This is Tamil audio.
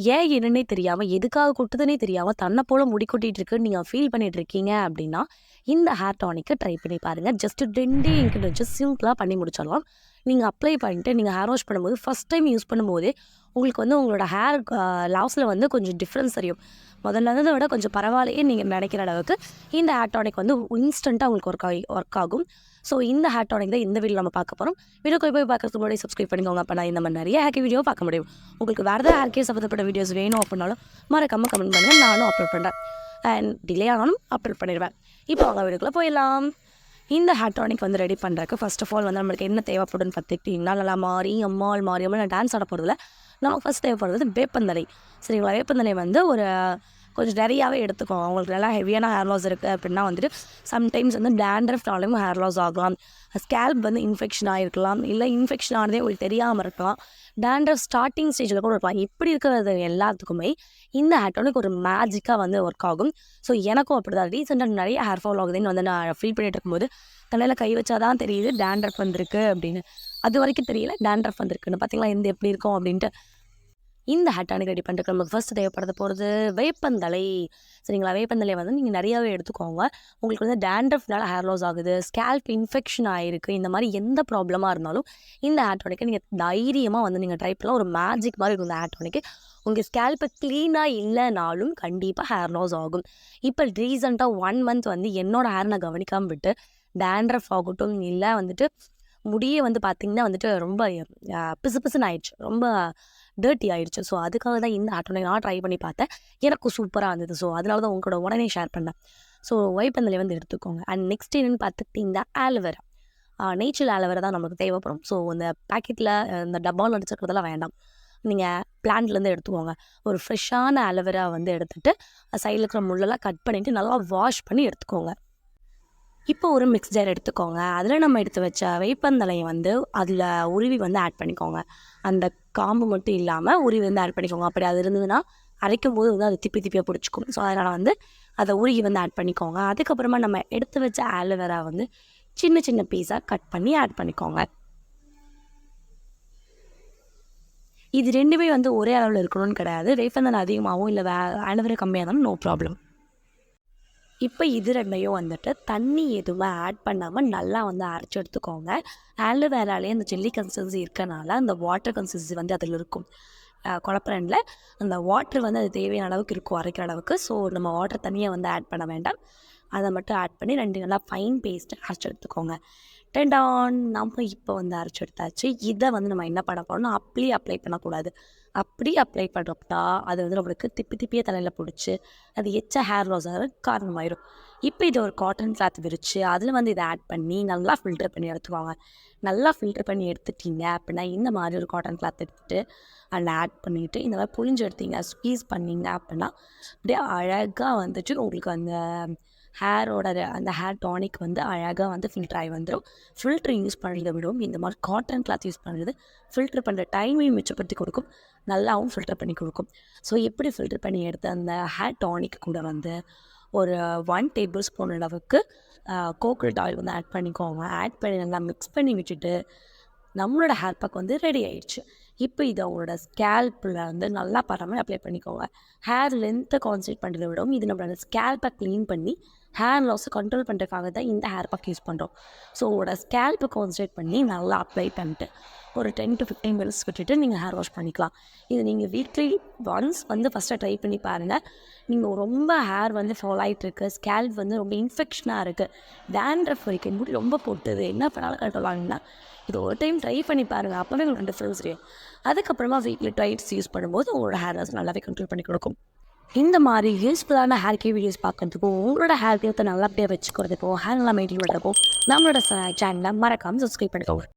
ஏன் என்னன்னே தெரியாம, எதுக்காக கொட்டுதுன்னே தெரியாம, தன்ன போல முடி கொட்டிட்டு இருக்குன்னு நீங்க ஃபீல் பண்ணிட்டு இருக்கீங்க அப்படின்னா, இந்த ஹேர் டானிக்க ட்ரை பண்ணி பாருங்க. ஜஸ்ட் 2 இன்கிரிடியன்ட்ஸ் வச்சு சிம்பிளா பண்ணி முடிச்சிடலாம். நீங்க அப்ளை பண்ணிட்டு, நீங்க ஹேர் வாஷ் பண்ணும்போது, ஃபர்ஸ்ட் டைம் யூஸ் பண்ணும்போதே, உங்களுக்கு வந்து உங்களோட ஹேர் லாஸ்ல வந்து கொஞ்சம் டிஃப்ரென்ஸ் தெரியும். முதல்ல இருந்தத விட கொஞ்சம் பரவாயில்லையே நீங்க நினைக்கிற அளவுக்கு, இந்த ஹேர் டானிக் வந்து இன்ஸ்டன்ட்டா உங்களுக்கு ஒர்க் ஆகும். ஸோ இந்த ஹேர் டானிக் தான் இந்த வீடியோல நம்ம பார்க்க போறோம். வீடியோக்குள்ள போய் பார்க்கறதுக்கு முன்னாடி சப்ஸ்கிரைப் பண்ணிக்கோங்க. அப்ப நான் இந்த மாதிரி நிறைய ஹேர் வீடியோ பார்க்க முடியும். உங்களுக்கு வேறு ஏதாவது ஹேர் கேர் சம்மந்தப்பட்ட வீடியோஸ் வேணும் அப்படின்னாலும் மறக்காம கமெண்ட் பண்ணுங்க. நானும் அப்லோட் பண்ணுறேன். அண்ட் டிலே ஆனாலும் அப்லோட் பண்ணிடுவேன். இப்போ அவங்க வீடியோக்குள்ளே போயிடலாம். இந்த ஹேர் டானிக் வந்து ரெடி பண்ணுறதுக்கு ஃபர்ஸ்ட் ஆஃப் ஆல் வந்து நம்மளுக்கு என்ன தேவைப்படுன்னு பார்த்துக்கிட்டிங்கன்னா, நல்லா மாறி அம்மாள் நான் டான்ஸ் ஆட போகிறதுல நமக்கு ஃபஸ்ட் தேவைப்படுறது வேப்பந்தலை. சரிங்களா? வேப்பந்தலை வந்து ஒரு கொஞ்சம் நிறையாவே எடுத்துக்கோங்க. அவங்களுக்கு நல்லா ஹெவியான ஹேர் லாஸ் இருக்குது அப்படின்னா வந்துட்டு சம்டைம்ஸ் வந்து டேண்ட்ரஃப்னாலும் ஹேர் லாஸ் ஆகலாம். ஸ்கேல்ப் வந்து இன்ஃபெக்ஷன் ஆகிருக்கலாம், இல்லை இன்ஃபெக்ஷன் ஆனதே உங்களுக்கு தெரியாமல் இருக்கலாம். டேண்ட்ரஃப் ஸ்டார்டிங் ஸ்டேஜில் கூட இருக்கலாம். இப்படி இருக்கிறது எல்லாத்துக்குமே இந்த ஹேர் டானிக் ஒரு மேஜிக்காக வந்து ஒர்க் ஆகும். ஸோ எனக்கும் அப்படி தான் ரீசெண்டாக நிறைய ஹேர் ஃபால் ஆகுதுன்னு வந்து நான் ஃபீல் பண்ணிட்டு இருக்கும்போது தலையில் கை வச்சா தான் தெரியுது டேண்ட்ரஃப் வந்திருக்கு அப்படின்னு. அது வரைக்கும் தெரியல டேண்ட்ரஃப் வந்திருக்குன்னு. பார்த்தீங்களா எந்த எப்படி இருக்கும் அப்படின்ட்டு. இந்த ஹேர் டானிக் ரெடி பண்ணுறதுக்கு நமக்கு ஃபர்ஸ்ட் தேவைப்படுறது போகிறது வேப்பந்தலை. சரிங்களா? வேப்பந்தலை வந்து நீங்கள் நிறையாவே எடுத்துக்கோங்க. உங்களுக்கு வந்து டேண்ட்ரஃப்னால ஹேர் லாஸ் ஆகுது, ஸ்கேல்ப் இன்ஃபெக்ஷன் ஆகிருக்கு, இந்த மாதிரி எந்த ப்ராப்ளமாக இருந்தாலும் இந்த ஹேர் டானிக்கை நீங்கள் தைரியமாக வந்து நீங்கள் ட்ரை பண்ணலாம். ஒரு மேஜிக் மாதிரி இருக்கும் இந்த ஹேர் டானிக்கு. உங்கள் ஸ்கேல்ப்பை க்ளீனாக இல்லைனாலும் கண்டிப்பாக ஹேர் லாஸ் ஆகும். இப்போ ரீசெண்டாக 1 மந்த் வந்து என்னோடய ஹேர் நான் கவனிக்காமல் விட்டு டேண்ட்ரஃப் ஆகட்டும், இல்லை வந்துட்டு முடியே வந்து பார்த்திங்கன்னா வந்துட்டு ரொம்ப பிசு பிசுன்னு ஆயிடுச்சு, ரொம்ப டர்ட்டி ஆகிடுச்சு. ஸோ அதுக்காக தான் இந்த ஹேர் டானிக் நான் ட்ரை பண்ணி பார்த்தேன். எனக்கு சூப்பராக இருந்தது. ஸோ அதனால தான் உங்களோட உடனே ஷேர் பண்ணேன். ஸோ வேப்பந்தலை வந்து எடுத்துக்கோங்க. அண்ட் நெக்ஸ்ட் என்னென்னு பார்த்துக்கிட்டிங்கன்னா ஆலோவேரா. நேச்சுரல் ஆலோவேரா தான் நமக்கு தேவைப்படும். ஸோ இந்த பேக்கெட்டில் இந்த டப்பாவில் அடிச்சுக்கிறதெல்லாம் வேண்டாம். நீங்கள் பிளான்ட்லேருந்து எடுத்துக்கோங்க. ஒரு ஃப்ரெஷ்ஷான ஆலோவேரா வந்து எடுத்துகிட்டு சைடில் இருக்கிற முள்ளெல்லாம் கட் பண்ணிவிட்டு நல்லா வாஷ் பண்ணி எடுத்துக்கோங்க. இப்போ ஒரு மிக்ஸ் ஜார் எடுத்துக்கோங்க. அதில் நம்ம எடுத்து வச்ச வேப்பந்தலையை வந்து அதில் உருவி வந்து ஆட் பண்ணிக்கோங்க. அந்த காம்பு மட்டும் இல்லாமல் உருவி வந்து ஆட் பண்ணிக்கோங்க. அப்படி அது இருந்ததுன்னா அரைக்கும் போது வந்து அது திப்பியாக பிடிச்சிக்கும். ஸோ அதனால் வந்து அதை உருகி வந்து ஆட் பண்ணிக்கோங்க. அதுக்கப்புறமா நம்ம எடுத்து வச்ச ஆலோவேரா வந்து சின்ன சின்ன பீஸாக கட் பண்ணி ஆட் பண்ணிக்கோங்க. இது 2மே வந்து ஒரே அளவில் இருக்கணும்னு கிடையாது. வேப்பந்தலை அதிகமாகவும் இல்லை ஆலோவேரா கம்மியாக இருந்தாலும் நோ ப்ராப்ளம். இப்போ இது 2யும் வந்துட்டு தண்ணி எதுவுமே ஆட் பண்ணாமல் நல்லா வந்து அரைச்சி எடுத்துக்கோங்க. ஆலோவேராலே அந்த ஜெல்லி கன்சிஸ்டன்சி இருக்கனால அந்த வாட்டர் கன்சிஸ்டன்சி வந்து அதில் இருக்கும். குழப்பரண்டில் அந்த வாட்டர் வந்து அது தேவையான அளவுக்கு இருக்கும் அரைக்கிற அளவுக்கு. ஸோ நம்ம வாட்டர் தண்ணியை வந்து ஆட் பண்ண வேண்டாம். அதை மட்டும் ஆட் பண்ணி 2 நல்லா ஃபைன் பேஸ்ட்டு அரைச்சி எடுத்துக்கோங்க. நம்ம இப்போ வந்து அரைச்சி எடுத்தாச்சு. இதை வந்து நம்ம என்ன பண்ண போகிறோம்னா அப்படியே அப்ளை பண்ணக்கூடாது. அப்படி அப்ளை பண்ணுறப்பட்டா அது வந்து நம்மளுக்கு திப்பியே தலையில் பிடிச்சி அது எச்சா ஹேர் லாஸ் ஆக காரணமாயிடும். இப்போ இதை ஒரு காட்டன் கிளாத் விரித்து அதில் வந்து இதை ஆட் பண்ணி நல்லா ஃபில்டர் பண்ணி எடுத்துக்கோங்க. நல்லா ஃபில்டர் பண்ணி எடுத்துட்டீங்க அப்படின்னா இந்த மாதிரி ஒரு காட்டன் கிளாத் எடுத்துகிட்டு அதில் ஆட் பண்ணிவிட்டு இந்த மாதிரி புழிஞ்சு எடுத்தீங்க, ஸ்க்வீஸ் பண்ணிங்க அப்படின்னா அப்படியே அழகாக வந்துட்டு உங்களுக்கு அந்த அந்த ஹேர் டானிக் வந்து அழகாக வந்து ஃபில்டர் ஆகி வந்துடும். ஃபில்ட்ரு யூஸ் பண்ணுறதை விடவும் இந்த மாதிரி காட்டன் கிளாத் யூஸ் பண்ணுறது ஃபில்ட்ரு பண்ணுற டைமையும் மிச்சப்படுத்தி கொடுக்கும், நல்லாவும் ஃபில்டர் பண்ணி கொடுக்கும். ஸோ எப்படி ஃபில்டர் பண்ணி எடுத்து அந்த ஹேர் டானிக் கூட வந்து ஒரு 1 டேபிள் ஸ்பூன் அளவுக்கு கோகோனட் ஆயில் வந்து ஆட் பண்ணிக்கோங்க. ஆட் பண்ணி நல்லா மிக்ஸ் பண்ணி விட்டுட்டு நம்மளோட ஹேர் பேக் வந்து ரெடி ஆயிடுச்சு. இப்போ இதை உங்களோட ஸ்கேல்பில் வந்து நல்லா பராமல் அப்ளை பண்ணிக்கோங்க. ஹேர் லென்த்தை கான்சன்ட்ரேட் பண்ணுறதை விடவும் இது நம்மளோட ஸ்கேல்பை க்ளீன் பண்ணி ஹேர் லாஸை கண்ட்ரோல் பண்ணுறதுக்காக தான் இந்த ஹேர் பேக் யூஸ் பண்ணுறோம். ஸோ உங்களோட ஸ்கேல்பை கான்சன்ட்ரேட் பண்ணி நல்லா அப்ளை பண்ணிட்டு ஒரு 10 to 15 மினிட்ஸ் விட்டுட்டு நீங்கள் ஹேர் வாஷ் பண்ணிக்கலாம். இது நீங்கள் வீக்லி ஒன்ஸ் வந்து ஃபஸ்ட்டு ட்ரை பண்ணி பாருங்கள். நீங்கள் ரொம்ப ஹேர் வந்து ஃபால் ஆகிட்டுருக்கு, ஸ்கேல்ப் வந்து ரொம்ப இன்ஃபெக்ஷனாக இருக்குது, டேண்ட்ரஃப் வரைக்கும் முடி ரொம்ப போட்டுது, என்ன பண்ணாலும் கண்ட்ரோல் ஆகுங்கன்னா இது ஒரு டைம் ட்ரை பண்ணி பாருங்கள். அப்போவே உங்களுக்கு டிஃப்ரென்ஸ் தெரியும். அதுக்கப்புறமா வீக்லி ட்வைஸ் யூஸ் பண்ணும்போது உங்களோட ஹேர் வாஷ் நல்லாவே கண்ட்ரோல் பண்ணி கொடுக்கும். இந்த மாதிரி யூஸ்ஃபுல்லான ஹேர் கேர் வீடியோஸ் பார்க்கறதுக்கும் உங்களோட ஹேர் கேர்த்தை நல்லபடியாக வச்சுக்கிறதுக்கும் ஹேர் நல்லா மெயின்டைன் பண்ணுறதுக்கும் நம்மளோட சேனலை மறக்காமல் சப்ஸ்கிரைப் பண்ணிக்கோங்க.